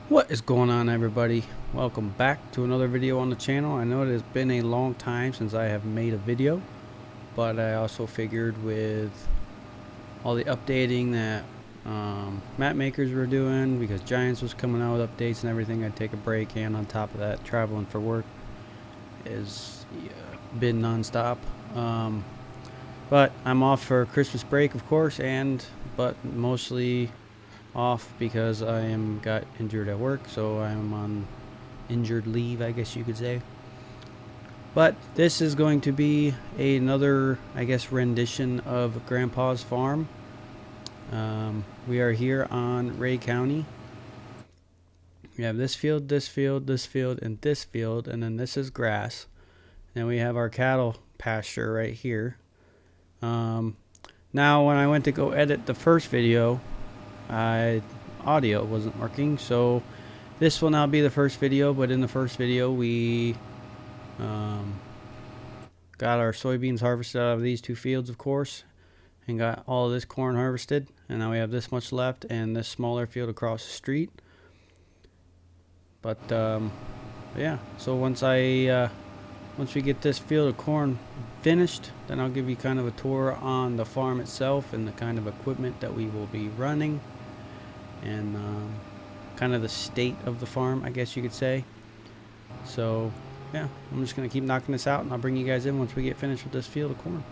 What is going on, everybody? Welcome back to another video on the channel. I know it has been a long time since I have made a video, but I also figured with all the updating that map makers were doing, because Giants was coming out with updates and everything, I'd take a break, and on top of that, traveling for work has been non-stop. But I'm off for Christmas break, of course, but mostly off because I got injured at work, so I'm on injured leave, I guess you could say. But this is going to be another, I guess, rendition of Grandpa's farm. We are here on Ray County. We have this field, this field, this field, and this field, and then this is grass. And we have our cattle pasture right here. Now when I went to go edit the first video, audio wasn't working, so this will now be the first video. But in the first video we got our soybeans harvested out of these two fields, of course, and got all of this corn harvested, and now we have this much left and this smaller field across the street. But yeah, so once we get this field of corn finished, then I'll give you kind of a tour on the farm itself and the kind of equipment that we will be running, and kind of the state of the farm, I guess you could say. So yeah, I'm just gonna keep knocking this out, and I'll bring you guys in once we get finished with this field of corn.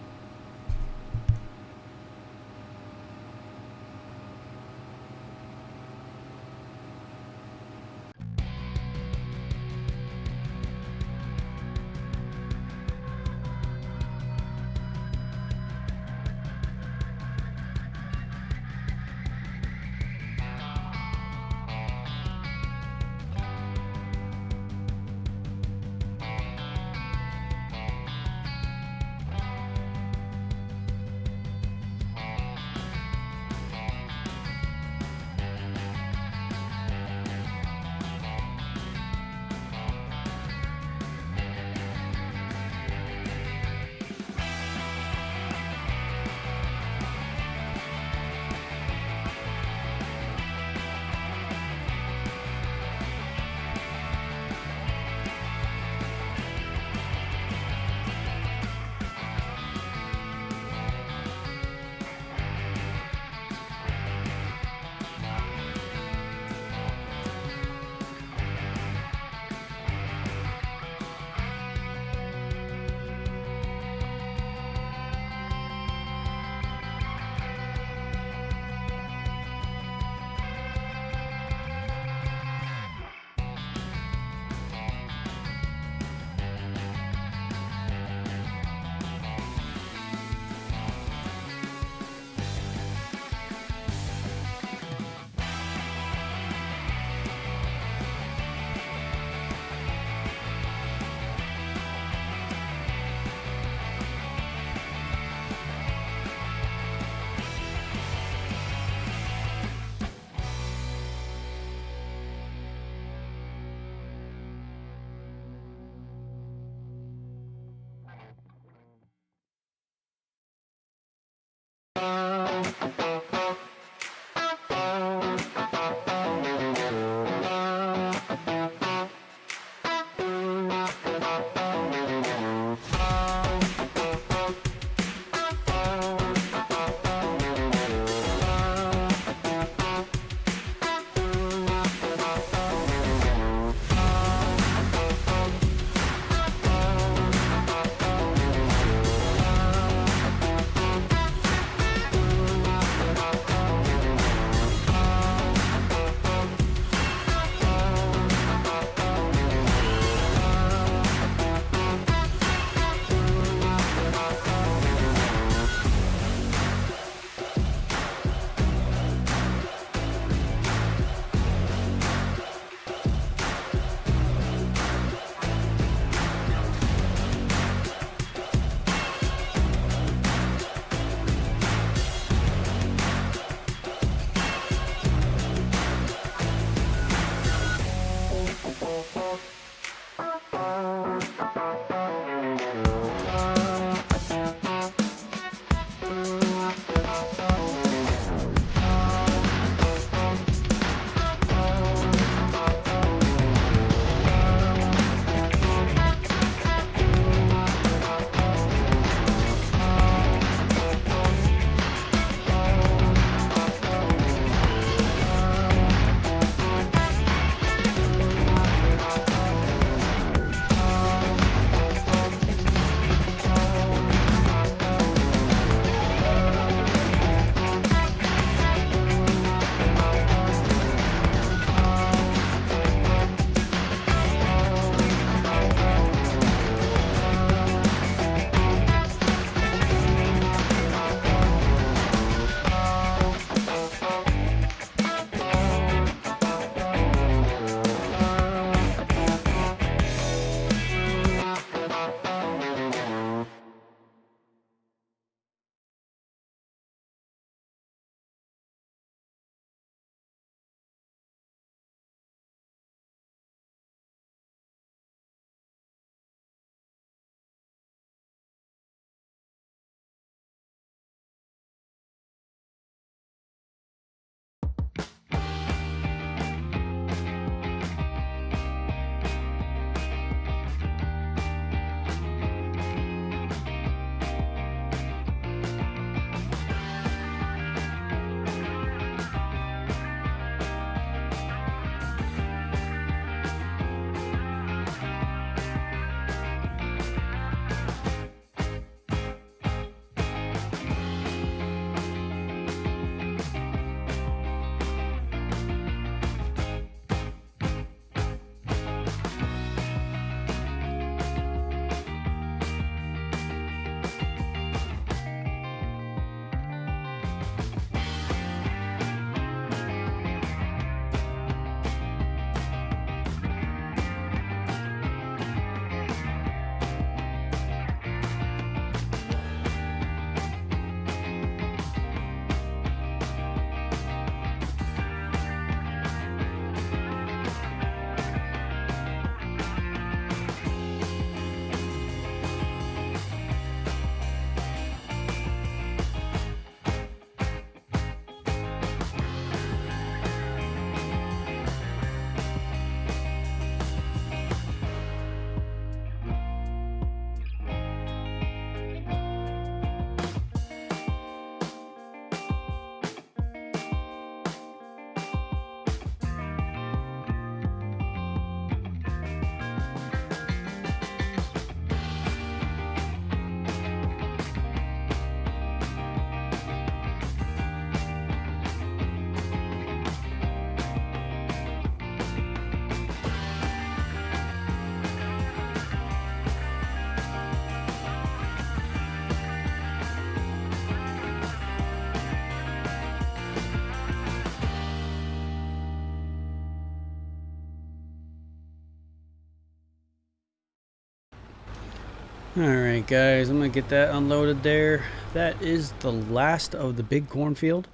Alright guys, I'm going to get that unloaded there. That is the last of the big cornfield.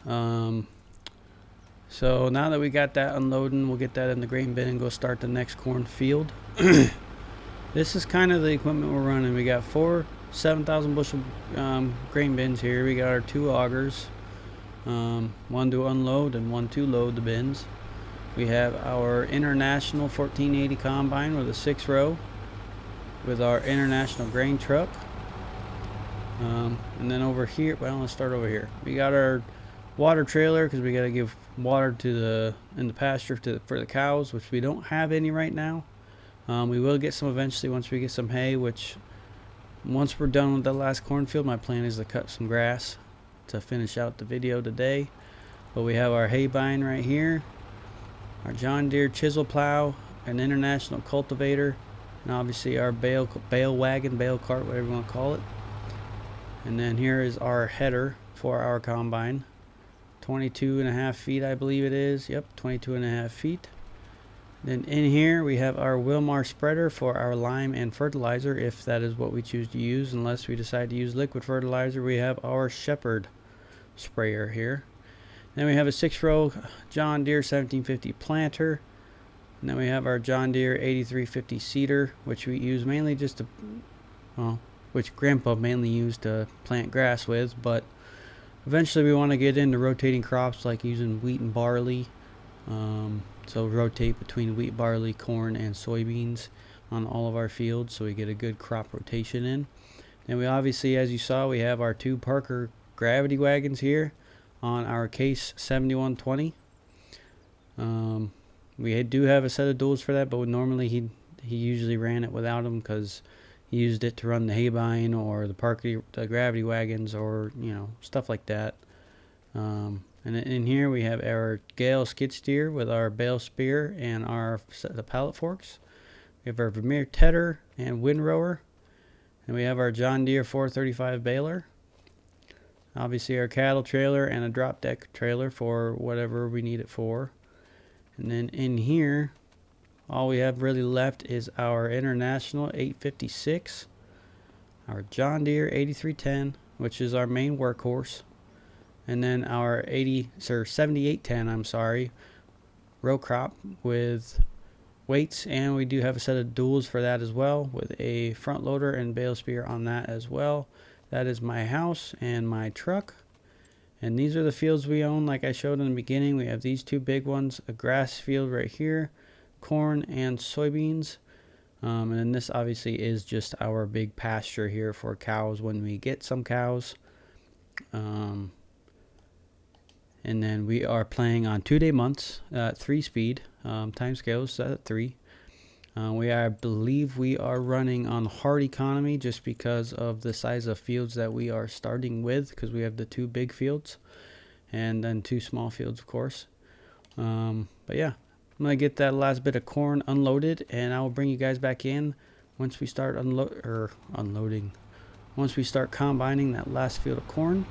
So now that we got that unloading, we'll get that in the grain bin and go start the next cornfield. This is kind of the equipment we're running. We got 4 7,000 bushel grain bins here. We got our 2 augers, one to unload and one to load the bins. We have our International 1480 combine with a 6-row with our International grain truck. And then over here, well, let's start over here. We got our water trailer because we got to give water to in the pasture for the cows, which we don't have any right now. We will get some eventually once we get some hay, which once we're done with the last cornfield, my plan is to cut some grass to finish out the video today. But we have our hay bine right here, our John Deere chisel plow, an International cultivator, and obviously our bale wagon, bale cart, whatever you want to call it. And then here is our header for our combine, 22.5 feet, I believe it is. Yep, 22.5 feet. Then in here we have our Wilmar spreader for our lime and fertilizer, if that is what we choose to use. Unless we decide to use liquid fertilizer, we have our Shepherd sprayer here. Then we have a 6-row John Deere 1750 planter. And then we have our John Deere 8350 seeder, which we use mainly just to, well, which Grandpa mainly used to plant grass with, but eventually we want to get into rotating crops like using wheat and barley. So rotate between wheat, barley, corn, and soybeans on all of our fields so we get a good crop rotation in. And we obviously, as you saw, we have our 2 Parker gravity wagons here on our Case 7120. We do have a set of duals for that, but normally he usually ran it without them because he used it to run the hay bine or the gravity wagons, or stuff like that. And in here we have our Gale skid steer with our bale spear and our set of pallet forks. We have our Vermeer tedder and windrower, and we have our John Deere 435 baler. Obviously our cattle trailer and a drop deck trailer for whatever we need it for. And then in here, all we have really left is our International 856, our John Deere 8310, which is our main workhorse, and then our 7810, I'm sorry, row crop with weights, and we do have a set of duals for that as well, with a front loader and bale spear on that as well. That is my house and my truck. And these are the fields we own. Like I showed in the beginning, we have these 2 big ones, a grass field right here, corn and soybeans. And then this obviously is just our big pasture here for cows when we get some cows. And then we are playing on 2-day months at 3 speed. Time scales set at 3. I believe we are running on hard economy just because of the size of fields that we are starting with, because we have the 2 big fields and then 2 small fields, of course. But yeah, I'm going to get that last bit of corn unloaded, and I will bring you guys back in once we start unloading. Once we start combining that last field of corn,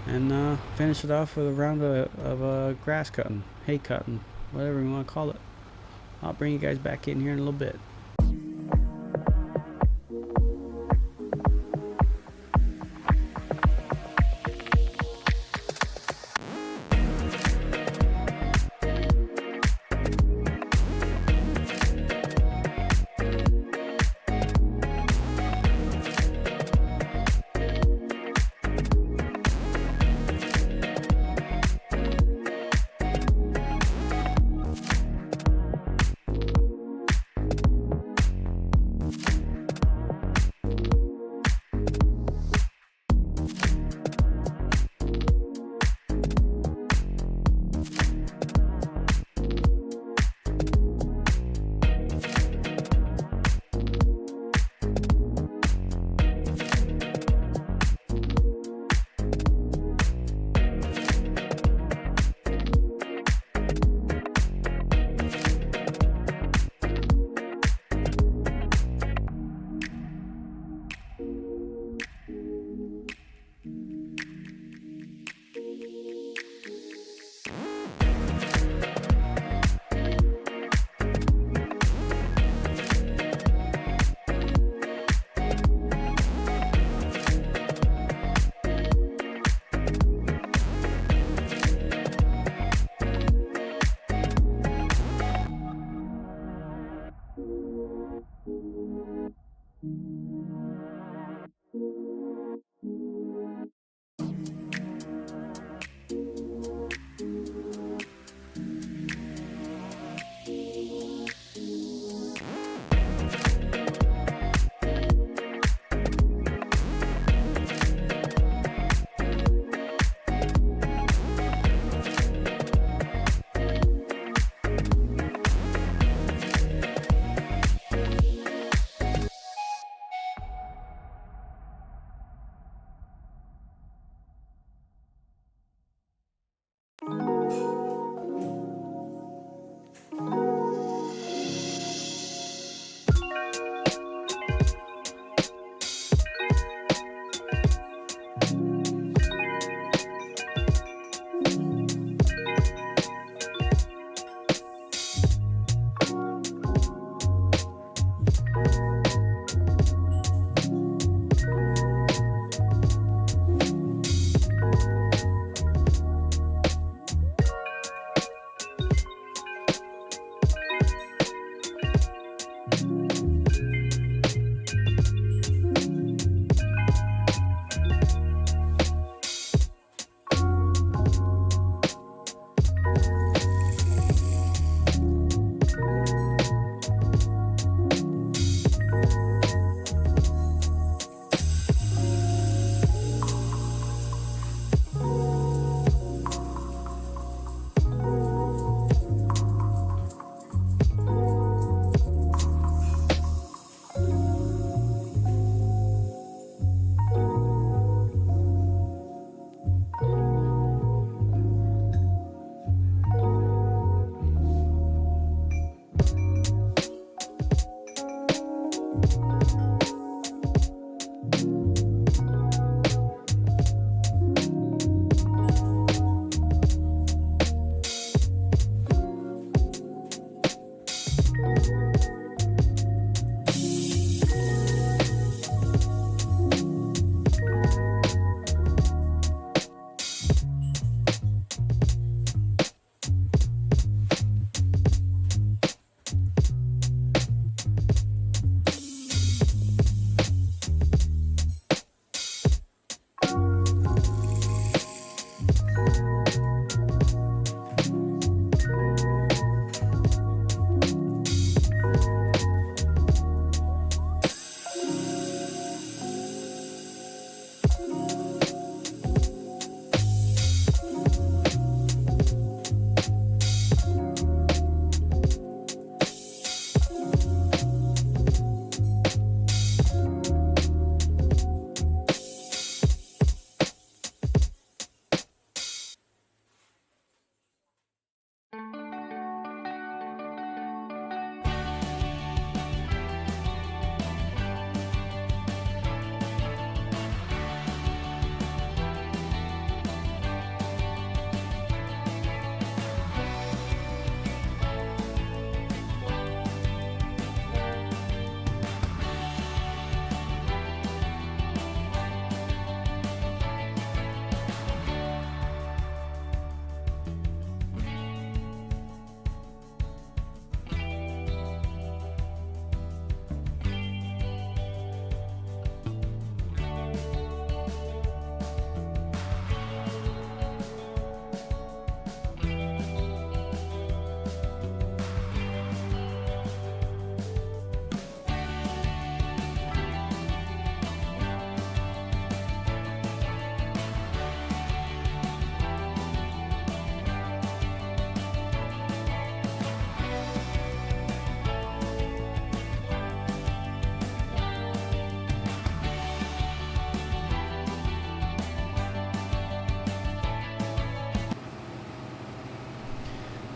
and finish it off with a round of grass cutting, hay cutting, whatever you want to call it. I'll bring you guys back in here in a little bit.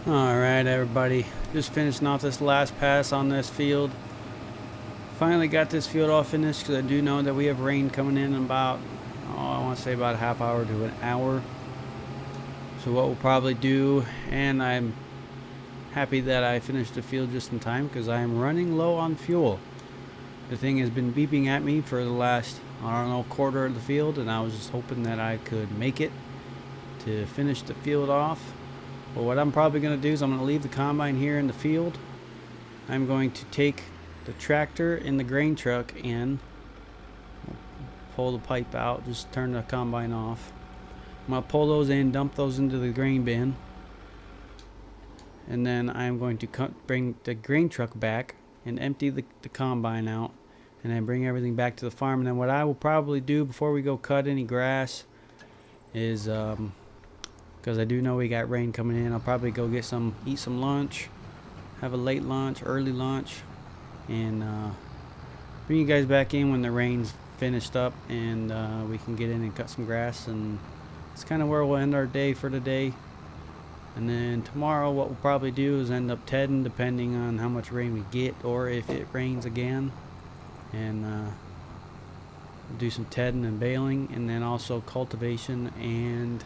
Alright everybody, just finishing off this last pass on this field. Finally got this field all finished because I do know that we have rain coming in about, I want to say about a half hour to an hour. So what we'll probably do, and I'm happy that I finished the field just in time because I am running low on fuel. The thing has been beeping at me for the last, I don't know, quarter of the field, and I was just hoping that I could make it to finish the field off. Well, what I'm probably going to do is I'm going to leave the combine here in the field. I'm going to take the tractor and the grain truck in, pull the pipe out, just turn the combine off. I'm going to pull those in, dump those into the grain bin, and then I'm going to bring the grain truck back and empty the combine out, and then bring everything back to the farm. And then what I will probably do before we go cut any grass is because I do know we got rain coming in, I'll probably go get eat some lunch, have a late lunch, early lunch, and bring you guys back in when the rain's finished up, and we can get in and cut some grass. And it's kind of where we'll end our day for today. And then tomorrow what we'll probably do is end up tedding, depending on how much rain we get, or if it rains again, and we'll do some tedding and baling, and then also cultivation. And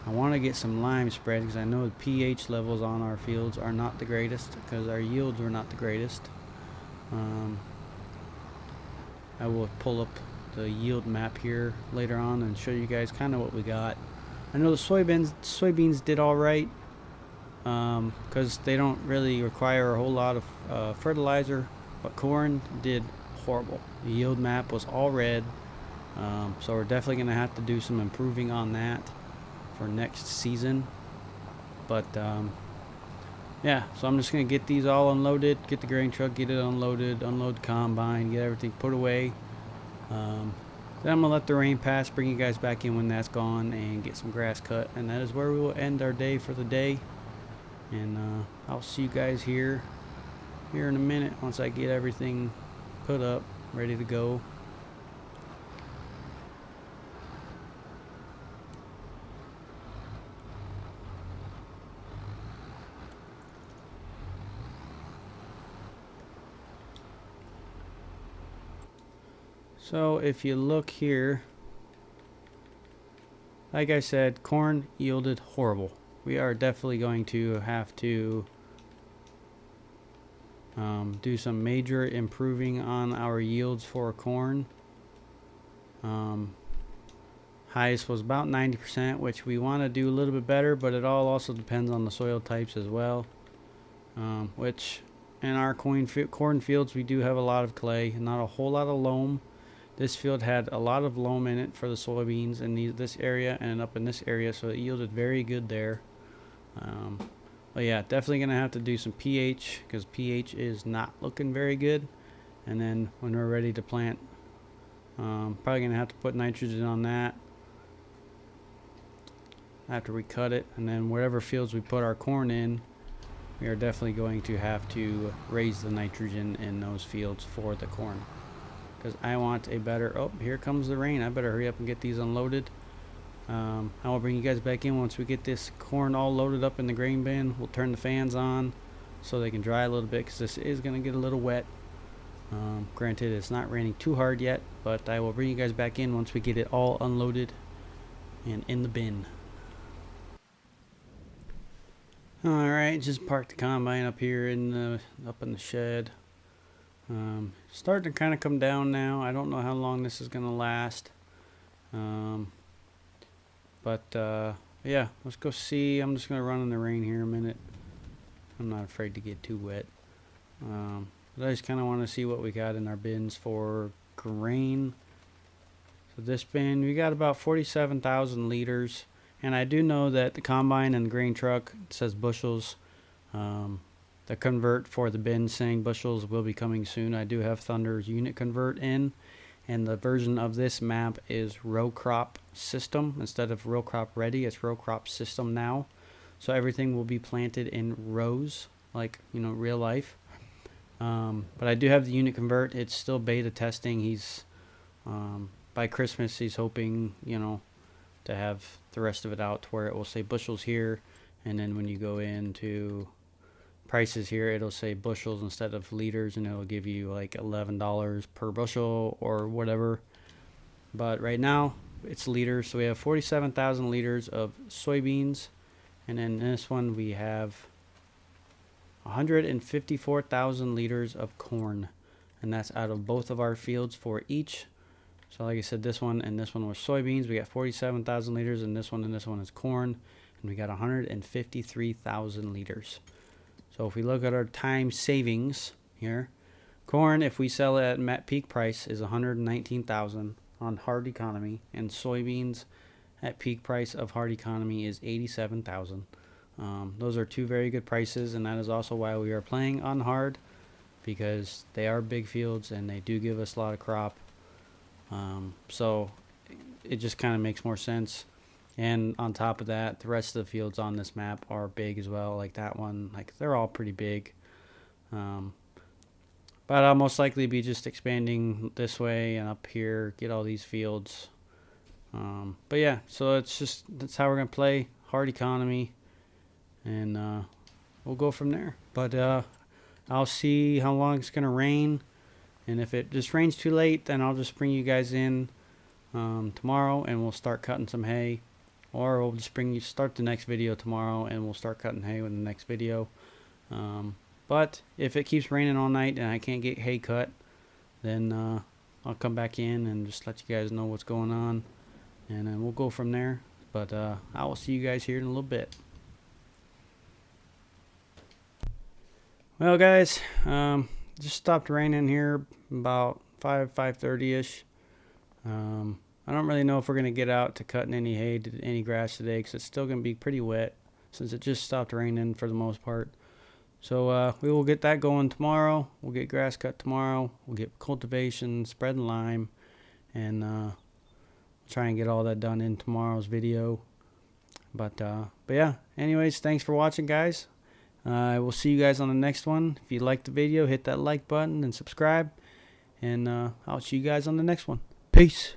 I want to get some lime spread because I know the pH levels on our fields are not the greatest, because our yields were not the greatest. I will pull up the yield map here later on and show you guys kind of what we got. I know the soybeans did all right because they don't really require a whole lot of fertilizer, but corn did horrible. The yield map was all red, so we're definitely going to have to do some improving on that for next season. But yeah, so I'm just gonna get these all unloaded, get the grain truck, get it unloaded, unload the combine, get everything put away. Then I'm gonna let the rain pass, bring you guys back in when that's gone, and get some grass cut. And that is where we will end our day for the day. And I'll see you guys here in a minute once I get everything put up, ready to go. So if you look here, like I said, corn yielded horrible. We are definitely going to have to do some major improving on our yields for corn. Highest was about 90%, which we want to do a little bit better, but it all also depends on the soil types as well. Which in our corn fields we do have a lot of clay, not a whole lot of loam. This field had a lot of loam in it for the soybeans in this area and up in this area, so it yielded very good there. But yeah, definitely going to have to do some pH, because pH is not looking very good. And then when we're ready to plant, probably going to have to put nitrogen on that after we cut it. And then whatever fields we put our corn in, we are definitely going to have to raise the nitrogen in those fields for the corn. Because I want a better, oh, here comes the rain. I better hurry up and get these unloaded. I will bring you guys back in once we get this corn all loaded up in the grain bin. We'll turn the fans on so they can dry a little bit, because this is going to get a little wet. Granted, it's not raining too hard yet, but I will bring you guys back in once we get it all unloaded and in the bin. Alright, just parked the combine up here up in the shed. Starting to kind of come down now. I don't know how long this is going to last. Yeah, let's go see. I'm just going to run in the rain here a minute. I'm not afraid to get too wet. But I just kind of want to see what we got in our bins for grain. So this bin, we got about 47,000 liters. And I do know that the combine and the grain truck, it says bushels. The convert for the bin saying bushels will be coming soon. I do have Thunder's unit convert in, and the version of this map is row crop system instead of row crop ready. It's row crop system now, so everything will be planted in rows, like real life. But I do have the unit convert. It's still beta testing. He's by Christmas he's hoping to have the rest of it out to where it will say bushels here, and then when you go into prices here, it'll say bushels instead of liters, and it'll give you like $11 per bushel or whatever. But right now it's liters, so we have 47,000 liters of soybeans, and then in this one we have 154,000 liters of corn, and that's out of both of our fields for each. So like I said, this one and this one were soybeans. We got 47,000 liters, and this one is corn, and we got 153,000 liters. So if we look at our time savings here, corn, if we sell it at peak price, is 119,000 on hard economy, and soybeans at peak price of hard economy is 87,000. Those are two very good prices, and that is also why we are playing on hard, because they are big fields and they do give us a lot of crop. So it just kind of makes more sense. And on top of that, the rest of the fields on this map are big as well. Like that one, like they're all pretty big. But I'll most likely be just expanding this way and up here, get all these fields. But yeah, so that's how we're gonna play hard economy, and we'll go from there. But I'll see how long it's gonna rain, and if it just rains too late, then I'll just bring you guys in tomorrow, and we'll start cutting some hay. Or we'll just start the next video tomorrow, and we'll start cutting hay with the next video. But if it keeps raining all night and I can't get hay cut, then I'll come back in and just let you guys know what's going on, and then we'll go from there. But I will see you guys here in a little bit. Well, guys, just stopped raining here about 5:30ish. I don't really know if we're going to get out to cutting any hay, any grass today, because it's still going to be pretty wet since it just stopped raining for the most part. So we will get that going tomorrow. We'll get grass cut tomorrow. We'll get cultivation, spreading lime, and try and get all that done in tomorrow's video. But yeah, anyways, thanks for watching, guys. I will see you guys on the next one. If you liked the video, hit that like button and subscribe, and I'll see you guys on the next one. Peace.